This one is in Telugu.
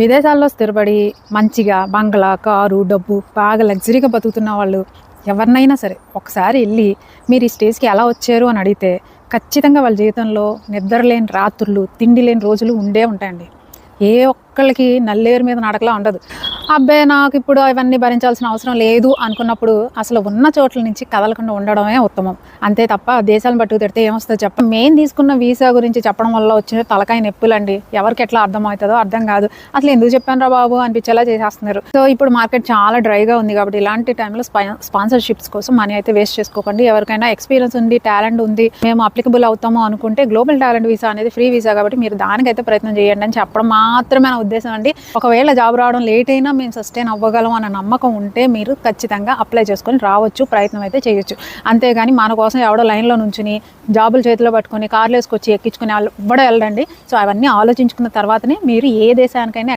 విదేశాల్లో స్థిరపడి మంచిగా బంగ్లా, కారు, డబ్బు బాగా లగ్జరీగా బతుకుతున్న వాళ్ళు ఎవరినైనా సరే ఒకసారి వెళ్ళి మీరు ఈ స్టేజ్కి ఎలా వచ్చారు అని అడిగితే ఖచ్చితంగా వాళ్ళ జీవితంలో నిద్ర లేని రాత్రులు, తిండి లేని రోజులు ఉండే ఉంటాయండి. ఏ ఒక్కళ్ళకి నల్లేరు మీద నడకలా ఉండదు. అబ్బే నాకు ఇప్పుడు అవన్నీ భరించాల్సిన అవసరం లేదు అనుకున్నప్పుడు అసలు ఉన్న చోట్ల నుంచి కదలకుండా ఉండడమే ఉత్తమం. అంతే తప్ప దేశాలను పట్టుకు తిడితే ఏమొస్తుందో చెప్పండి. మెయిన్ తీసుకున్న వీసా గురించి చెప్పడం వల్ల వచ్చిన తలకాయ నొప్పులండి. ఎవరికి ఎట్లా అర్థమవుతుందో అర్థం కాదు. అసలు ఎందుకు చెప్పాను రా బాబు అనిపించేలా చేసేస్తున్నారు. సో ఇప్పుడు మార్కెట్ చాలా డ్రైగా ఉంది కాబట్టి ఇలాంటి టైంలో స్పాన్సర్షిప్స్ కోసం మనీ అయితే వేస్ట్ చేసుకోకండి. ఎవరికైనా ఎక్స్పీరియన్స్ ఉంది, టాలెంట్ ఉంది, మేము అప్లికబుల్ అవుతాము అనుకుంటే గ్లోబల్ టాలెంట్ వీసా అనేది ఫ్రీ వీసా కాబట్టి మీరు దానికైతే ప్రయత్నం చేయండి అని చెప్పడం మాత్రమే నా ఉద్దేశం అండి. ఒకవేళ జాబ్ రావడం లేట్ అయినా మేము సస్టైన్ అవ్వగలం అన్న నమ్మకం ఉంటే మీరు ఖచ్చితంగా అప్లై చేసుకొని రావచ్చు, ప్రయత్నం అయితే చేయొచ్చు. అంతేగాని మన కోసం ఎవడో లైన్లో నుంచుని జాబులు చేతిలో పట్టుకొని కార్లు వేసుకొచ్చి ఎక్కించుకునే వాళ్ళు ఇవ్వడం వెళ్ళండి. సో అవన్నీ ఆలోచించుకున్న తర్వాతనే మీరు ఏ దేశానికైనా